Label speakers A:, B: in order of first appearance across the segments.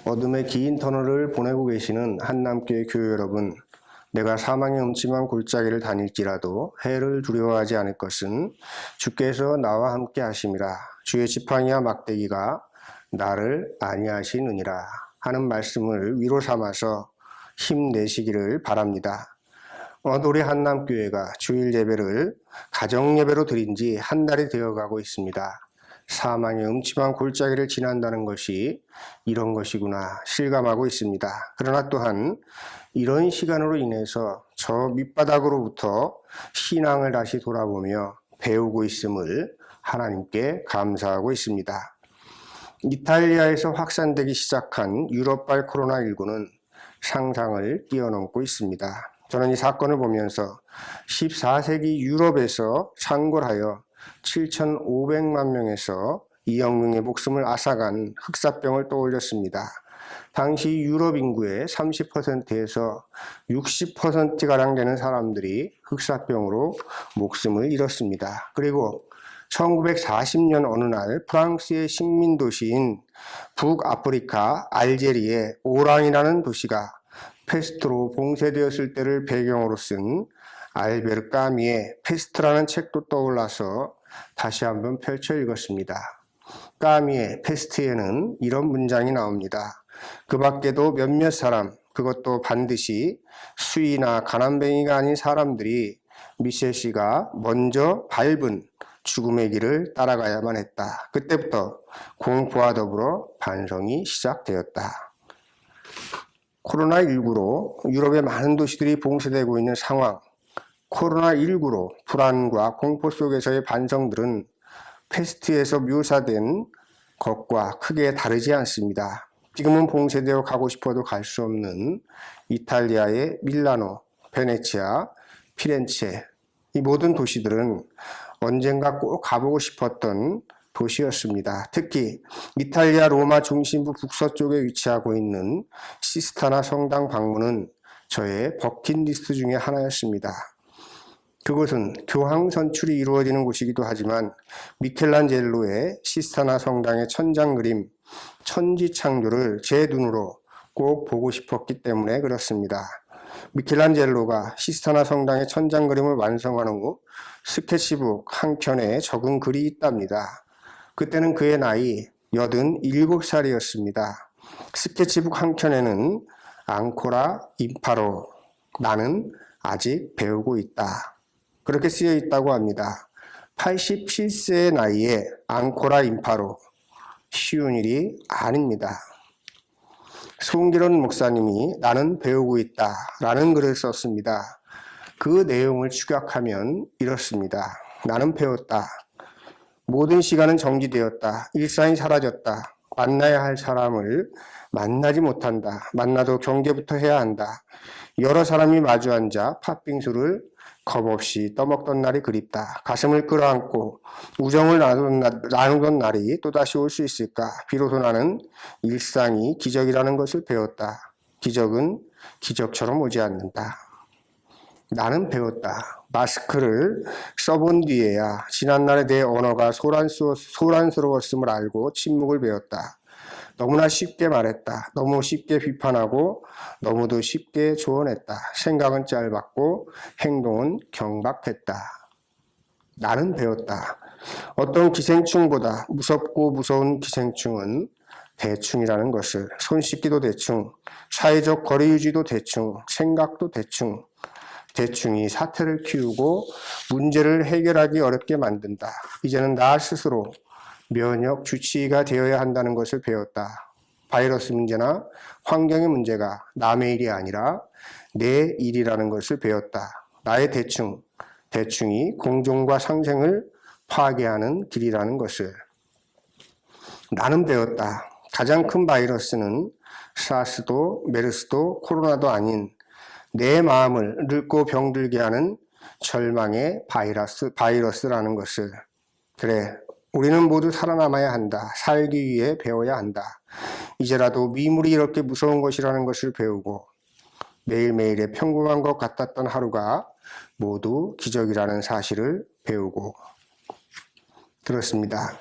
A: 어둠의 긴 터널을 보내고 계시는 한남교회 교회 여러분, 내가 사망의 음침한 골짜기를 다닐지라도 해를 두려워하지 않을 것은 주께서 나와 함께 하심이라. 주의 지팡이와 막대기가 나를 안위하시느니라 하는 말씀을 위로 삼아서 힘내시기를 바랍니다. 우리 한남교회가 주일 예배를 가정예배로 드린 지 한 달이 되어가고 있습니다. 사망의 음침한 골짜기를 지난다는 것이 이런 것이구나 실감하고 있습니다. 그러나 또한 이런 시간으로 인해서 저 밑바닥으로부터 신앙을 다시 돌아보며 배우고 있음을 하나님께 감사하고 있습니다. 이탈리아에서 확산되기 시작한 유럽발 코로나19는 상상을 뛰어넘고 있습니다. 저는 이 사건을 보면서 14세기 유럽에서 창궐하여 7,500만 명에서 2억 명의 목숨을 앗아간 흑사병을 떠올렸습니다. 당시 유럽 인구의 30%에서 60%가량 되는 사람들이 흑사병으로 목숨을 잃었습니다. 그리고 1940년 어느 날 프랑스의 식민 도시인 북아프리카 알제리의 오랑이라는 도시가 페스트로 봉쇄되었을 때를 배경으로 쓴 알베르 까미의 페스트라는 책도 떠올라서 다시 한번 펼쳐 읽었습니다. 까미의 페스트에는 이런 문장이 나옵니다. 그 밖에도 몇몇 사람, 그것도 반드시 수의나 가난뱅이가 아닌 사람들이 미셸 씨가 먼저 밟은 죽음의 길을 따라가야만 했다. 그때부터 공포와 더불어 반성이 시작되었다. 코로나19로 유럽의 많은 도시들이 봉쇄되고 있는 상황, 코로나19로 불안과 공포 속에서의 반성들은 패스트에서 묘사된 것과 크게 다르지 않습니다. 지금은 봉쇄되어 가고 싶어도 갈 수 없는 이탈리아의 밀라노, 베네치아, 피렌체, 이 모든 도시들은 언젠가 꼭 가보고 싶었던 도시였습니다. 특히 이탈리아 로마 중심부 북서쪽에 위치하고 있는 시스타나 성당 방문은 저의 버킷리스트 중에 하나였습니다. 그곳은 교황 선출이 이루어지는 곳이기도 하지만 미켈란젤로의 시스타나 성당의 천장 그림 천지창조를 제 눈으로 꼭 보고 싶었기 때문에 그렇습니다. 미켈란젤로가 시스타나 성당의 천장 그림을 완성한 후 스케치북 한 켠에 적은 글이 있답니다. 그때는 그의 나이 87살이었습니다. 스케치북 한 켠에는 앙코라 임파로, 나는 아직 배우고 있다. 그렇게 쓰여 있다고 합니다. 87세의 나이에 앙코라 임파로, 쉬운 일이 아닙니다. 송기론 목사님이 나는 배우고 있다 라는 글을 썼습니다. 그 내용을 축약하면 이렇습니다. 나는 배웠다. 모든 시간은 정지되었다. 일상이 사라졌다. 만나야 할 사람을 만나지 못한다. 만나도 경계부터 해야 한다. 여러 사람이 마주 앉아 팥빙수를 겁없이 떠먹던 날이 그립다. 가슴을 끌어안고 우정을 나누던 날이 또다시 올 수 있을까? 비로소 나는 일상이 기적이라는 것을 배웠다. 기적은 기적처럼 오지 않는다. 나는 배웠다. 마스크를 써본 뒤에야 지난날의 내 언어가 소란스러웠음을 알고 침묵을 배웠다. 너무나 쉽게 말했다. 너무 쉽게 비판하고 너무도 쉽게 조언했다. 생각은 짧았고 행동은 경박했다. 나는 배웠다. 어떤 기생충보다 무섭고 무서운 기생충은 대충이라는 것을. 손 씻기도 대충, 사회적 거리 유지도 대충, 생각도 대충. 대충이 사태를 키우고 문제를 해결하기 어렵게 만든다. 이제는 나 스스로 면역 주치의가 되어야 한다는 것을 배웠다. 바이러스 문제나 환경의 문제가 남의 일이 아니라 내 일이라는 것을 배웠다. 나의 대충이 공존과 상생을 파괴하는 길이라는 것을. 나는 배웠다. 가장 큰 바이러스는 사스도 메르스도 코로나도 아닌 내 마음을 늙고 병들게 하는 절망의 바이러스라는 것을. 그래, 우리는 모두 살아남아야 한다. 살기 위해 배워야 한다. 이제라도 미물이 이렇게 무서운 것이라는 것을 배우고 매일매일의 평범한 것 같았던 하루가 모두 기적이라는 사실을 배우고. 그렇습니다.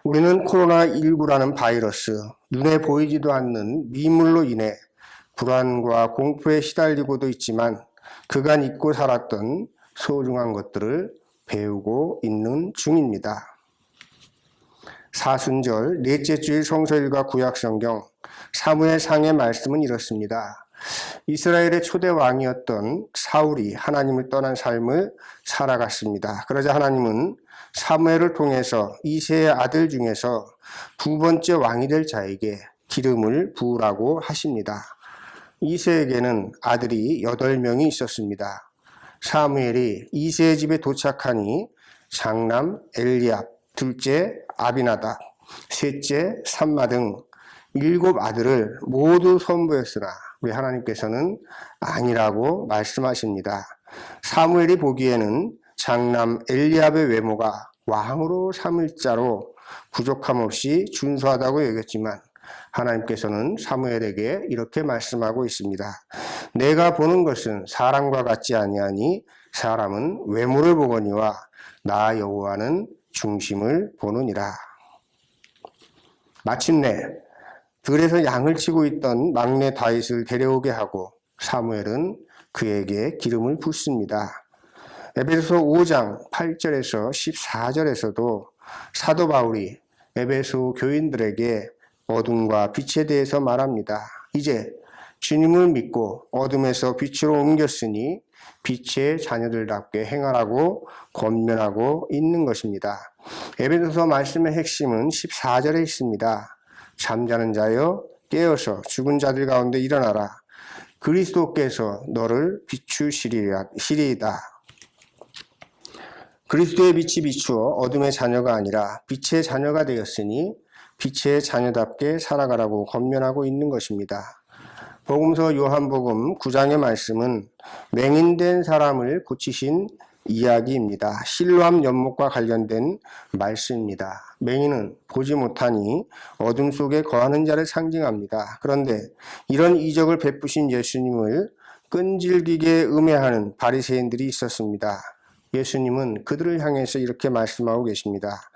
A: 우리는 코로나19라는 바이러스, 눈에 보이지도 않는 미물로 인해 불안과 공포에 시달리고도 있지만 그간 잊고 살았던 소중한 것들을 배우고 있는 중입니다. 사순절 넷째 주일 성서일과 구약성경 사무엘상의 말씀은 이렇습니다. 이스라엘의 초대 왕이었던 사울이 하나님을 떠난 삶을 살아갔습니다. 그러자 하나님은 사무엘을 통해서 이새의 아들 중에서 두 번째 왕이 될 자에게 기름을 부으라고 하십니다. 이새에게는 아들이 8명이 있었습니다. 사무엘이 이새의 집에 도착하니 장남 엘리압, 둘째 아비나답, 셋째 삼마 등 7 아들을 모두 선보였으나 우리 하나님께서는 아니라고 말씀하십니다. 사무엘이 보기에는 장남 엘리압의 외모가 왕으로 삼을 자로 부족함 없이 준수하다고 여겼지만 하나님께서는 사무엘에게 이렇게 말씀하고 있습니다. 내가 보는 것은 사람과 같지 아니하니 사람은 외모를 보거니와 나 여호와는 중심을 보느니라. 마침내 들에서 양을 치고 있던 막내 다윗을 데려오게 하고 사무엘은 그에게 기름을 붓습니다. 에베소서 5장 8절에서 14절에서도 사도 바울이 에베소 교인들에게 어둠과 빛에 대해서 말합니다. 이제 주님을 믿고 어둠에서 빛으로 옮겼으니 빛의 자녀들답게 행하라고 권면하고 있는 것입니다. 에베소서 말씀의 핵심은 14절에 있습니다. 잠자는 자여 깨어서 죽은 자들 가운데 일어나라. 그리스도께서 너를 비추시리이다. 그리스도의 빛이 비추어 어둠의 자녀가 아니라 빛의 자녀가 되었으니 빛의 자녀답게 살아가라고 권면하고 있는 것입니다. 복음서 요한복음 9장의 말씀은 맹인된 사람을 고치신 이야기입니다. 실로암 연못과 관련된 말씀입니다. 맹인은 보지 못하니 어둠 속에 거하는 자를 상징합니다. 그런데 이런 이적을 베푸신 예수님을 끈질기게 음해하는 바리새인들이 있었습니다. 예수님은 그들을 향해서 이렇게 말씀하고 계십니다.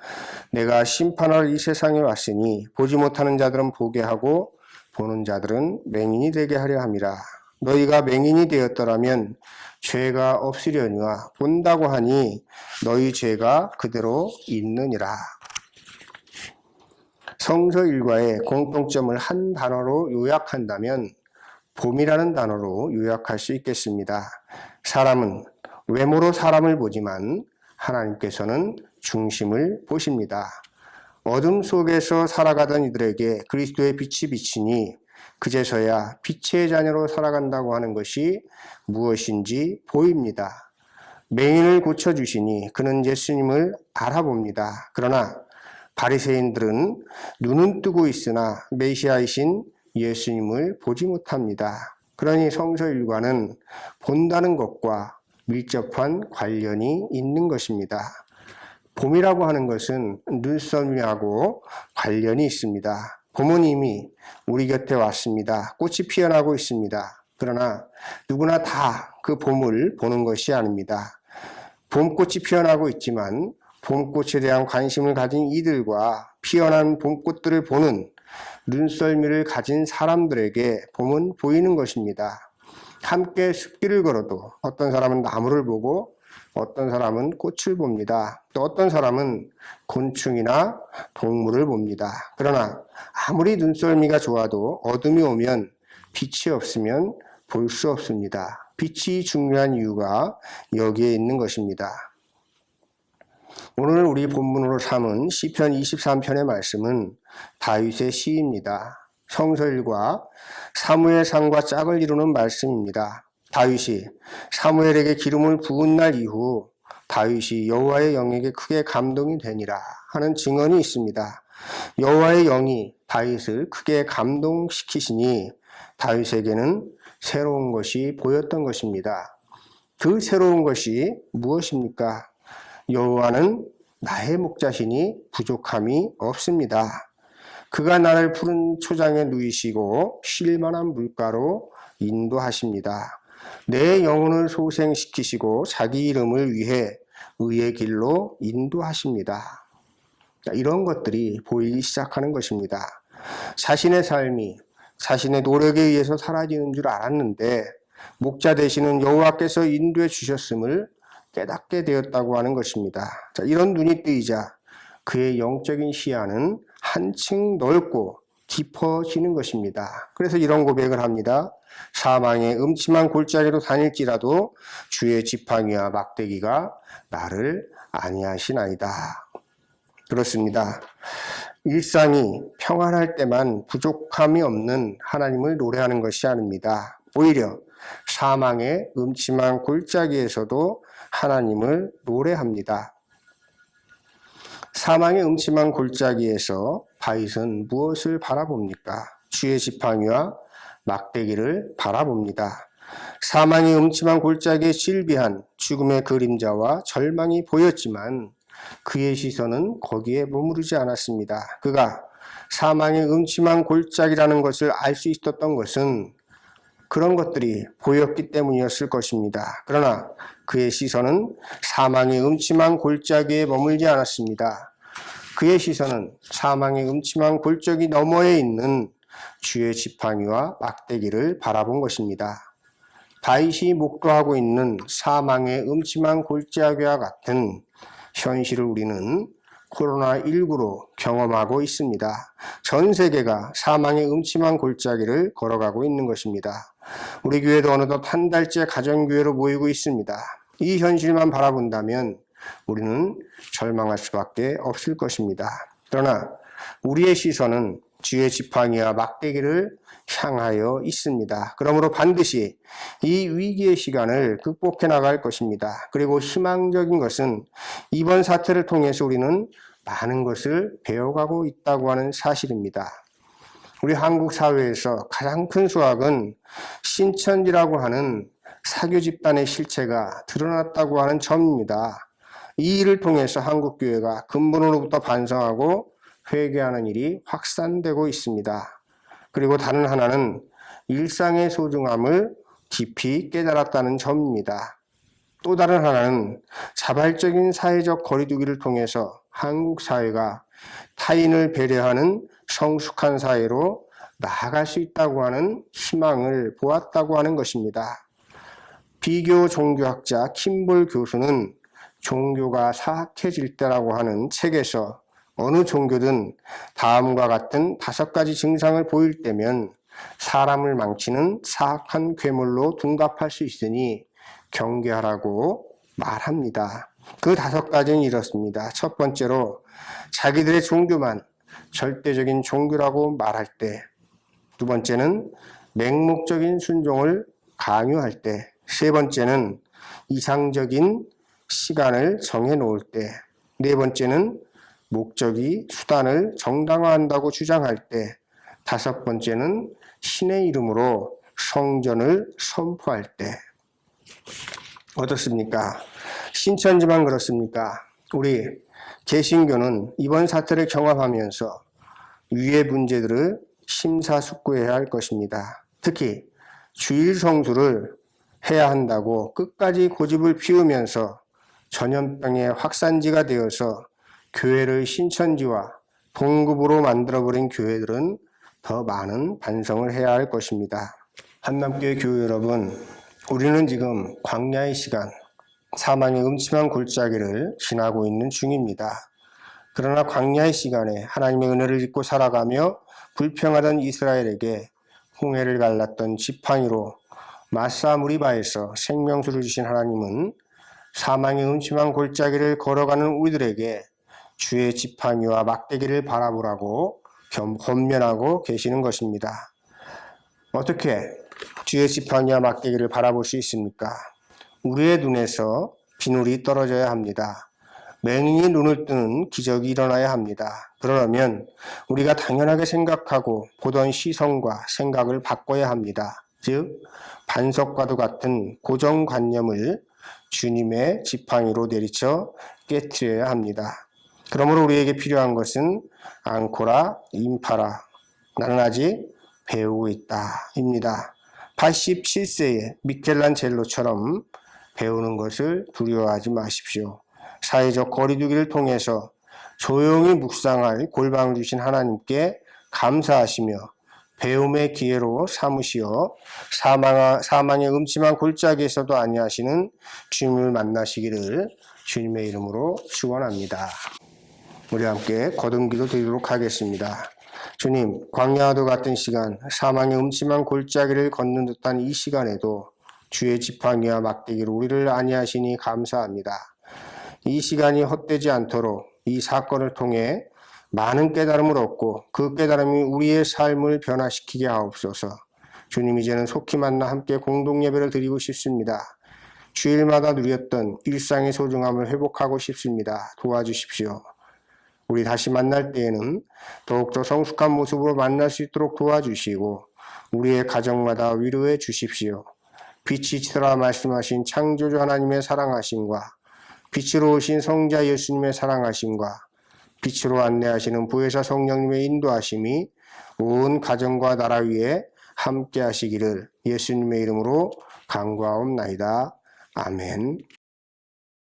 A: 내가 심판하러 이 세상에 왔으니 보지 못하는 자들은 보게 하고 보는 자들은 맹인이 되게 하려 함이라. 너희가 맹인이 되었더라면 죄가 없으려니와 본다고 하니 너희 죄가 그대로 있느니라. 성서 일과의 공통점을 한 단어로 요약한다면 봄이라는 단어로 요약할 수 있겠습니다. 사람은 외모로 사람을 보지만 하나님께서는 중심을 보십니다. 어둠 속에서 살아가던 이들에게 그리스도의 빛이 비치니 그제서야 빛의 자녀로 살아간다고 하는 것이 무엇인지 보입니다. 맹인을 고쳐주시니 그는 예수님을 알아봅니다. 그러나 바리새인들은 눈은 뜨고 있으나 메시아이신 예수님을 보지 못합니다. 그러니 성서 일과는 본다는 것과 밀접한 관련이 있는 것입니다. 봄이라고 하는 것은 눈썰미하고 관련이 있습니다. 봄은 이미 우리 곁에 왔습니다. 꽃이 피어나고 있습니다. 그러나 누구나 다 그 봄을 보는 것이 아닙니다. 봄꽃이 피어나고 있지만 봄꽃에 대한 관심을 가진 이들과 피어난 봄꽃들을 보는 눈썰미를 가진 사람들에게 봄은 보이는 것입니다. 함께 숲길을 걸어도 어떤 사람은 나무를 보고 어떤 사람은 꽃을 봅니다. 또 어떤 사람은 곤충이나 동물을 봅니다. 그러나 아무리 눈썰미가 좋아도 어둠이 오면 빛이 없으면 볼 수 없습니다. 빛이 중요한 이유가 여기에 있는 것입니다. 오늘 우리 본문으로 삼은 시편 23편의 말씀은 다윗의 시입니다. 성서일과 사무엘상과 짝을 이루는 말씀입니다. 다윗이 사무엘에게 기름을 부은 날 이후 다윗이 여호와의 영에게 크게 감동이 되니라 하는 증언이 있습니다. 여호와의 영이 다윗을 크게 감동시키시니 다윗에게는 새로운 것이 보였던 것입니다. 그 새로운 것이 무엇입니까? 여호와는 나의 목자시니 부족함이 없습니다. 그가 나를 푸른 초장에 누이시고 쉴 만한 물가로 인도하십니다. 내 영혼을 소생시키시고 자기 이름을 위해 의의 길로 인도하십니다. 이런 것들이 보이기 시작하는 것입니다. 자신의 삶이 자신의 노력에 의해서 사라지는 줄 알았는데 목자 되시는 여호와께서 인도해 주셨음을 깨닫게 되었다고 하는 것입니다. 자, 이런 눈이 뜨이자 그의 영적인 시야는 한층 넓고 깊어지는 것입니다. 그래서 이런 고백을 합니다. 사망의 음침한 골짜기로 다닐지라도 주의 지팡이와 막대기가 나를 안위하시나이다. 그렇습니다. 일상이 평안할 때만 부족함이 없는 하나님을 노래하는 것이 아닙니다. 오히려 사망의 음침한 골짜기에서도 하나님을 노래합니다. 사망의 음침한 골짜기에서 다윗은 무엇을 바라봅니까? 주의 지팡이와 막대기를 바라봅니다. 사망의 음침한 골짜기에 실비한 죽음의 그림자와 절망이 보였지만 그의 시선은 거기에 머무르지 않았습니다. 그가 사망의 음침한 골짜기라는 것을 알 수 있었던 것은 그런 것들이 보였기 때문이었을 것입니다. 그러나 그의 시선은 사망의 음침한 골짜기에 머물지 않았습니다. 그의 시선은 사망의 음침한 골짜기 너머에 있는 주의 지팡이와 막대기를 바라본 것입니다. 다윗이 목도하고 있는 사망의 음침한 골짜기와 같은 현실을 우리는 코로나19로 경험하고 있습니다. 전 세계가 사망의 음침한 골짜기를 걸어가고 있는 것입니다. 우리 교회도 어느덧 한 달째 가정교회로 모이고 있습니다. 이 현실만 바라본다면 우리는 절망할 수밖에 없을 것입니다. 그러나 우리의 시선은 주의 지팡이와 막대기를 향하여 있습니다. 그러므로 반드시 이 위기의 시간을 극복해 나갈 것입니다. 그리고 희망적인 것은 이번 사태를 통해서 우리는 많은 것을 배워가고 있다고 하는 사실입니다. 우리 한국 사회에서 가장 큰 수확은 신천지라고 하는 사교 집단의 실체가 드러났다고 하는 점입니다. 이 일을 통해서 한국교회가 근본으로부터 반성하고 회개하는 일이 확산되고 있습니다. 그리고 다른 하나는 일상의 소중함을 깊이 깨달았다는 점입니다. 또 다른 하나는 자발적인 사회적 거리두기를 통해서 한국 사회가 타인을 배려하는 성숙한 사회로 나아갈 수 있다고 하는 희망을 보았다고 하는 것입니다. 비교 종교학자 킴볼 교수는 종교가 사악해질 때라고 하는 책에서 어느 종교든 다음과 같은 5가지 증상을 보일 때면 사람을 망치는 사악한 괴물로 둔갑할 수 있으니 경계하라고 말합니다. 그 5가지는 이렇습니다. 첫 번째로 자기들의 종교만 절대적인 종교라고 말할 때, 두 번째는 맹목적인 순종을 강요할 때, 세 번째는 이상적인 시간을 정해놓을 때, 네 번째는 목적이 수단을 정당화한다고 주장할 때, 5번째는 신의 이름으로 성전을 선포할 때. 어떻습니까? 신천지만 그렇습니까? 우리 개신교는 이번 사태를 경험하면서 위의 문제들을 심사숙고해야 할 것입니다. 특히 주일 성수를 해야 한다고 끝까지 고집을 피우면서 전염병의 확산지가 되어서 교회를 신천지와 동급으로 만들어버린 교회들은 더 많은 반성을 해야 할 것입니다. 한남교회 교회 여러분, 우리는 지금 광야의 시간, 사망의 음침한 골짜기를 지나고 있는 중입니다. 그러나 광야의 시간에 하나님의 은혜를 잊고 살아가며 불평하던 이스라엘에게 홍해를 갈랐던 지팡이로 마사 무리바에서 생명수를 주신 하나님은 사망의 음침한 골짜기를 걸어가는 우리들에게 주의 지팡이와 막대기를 바라보라고 권면하고 계시는 것입니다. 어떻게 주의 지팡이와 막대기를 바라볼 수 있습니까? 우리의 눈에서 비늘이 떨어져야 합니다. 맹인이 눈을 뜨는 기적이 일어나야 합니다. 그러려면 우리가 당연하게 생각하고 보던 시선과 생각을 바꿔야 합니다. 즉 반석과도 같은 고정관념을 주님의 지팡이로 내리쳐 깨트려야 합니다. 그러므로 우리에게 필요한 것은 앙코라 임파라, 나는 아직 배우고 있다 입니다. 87세의 미켈란젤로처럼 배우는 것을 두려워하지 마십시오. 사회적 거리두기를 통해서 조용히 묵상할 골방을 주신 하나님께 감사하시며 배움의 기회로 삼으시어 사망의 음침한 골짜기에서도 안위하시는 주님을 만나시기를 주님의 이름으로 축원합니다. 우리 함께 거듭기도 드리도록 하겠습니다. 주님, 광야와도 같은 시간, 사망의 음침한 골짜기를 걷는 듯한 이 시간에도 주의 지팡이와 막대기로 우리를 안위하시니 감사합니다. 이 시간이 헛되지 않도록 이 사건을 통해 많은 깨달음을 얻고 그 깨달음이 우리의 삶을 변화시키게 하옵소서. 주님, 이제는 속히 만나 함께 공동 예배를 드리고 싶습니다. 주일마다 누렸던 일상의 소중함을 회복하고 싶습니다. 도와주십시오. 우리 다시 만날 때에는 더욱더 성숙한 모습으로 만날 수 있도록 도와주시고 우리의 가정마다 위로해 주십시오. 빛이 치더라 말씀하신 창조주 하나님의 사랑하심과 빛으로 오신 성자 예수님의 사랑하심과 빛으로 안내하시는 부회사 성령님의 인도하심이 온 가정과 나라 위에 함께 하시기를 예수님의 이름으로 간구하옵나이다. 아멘.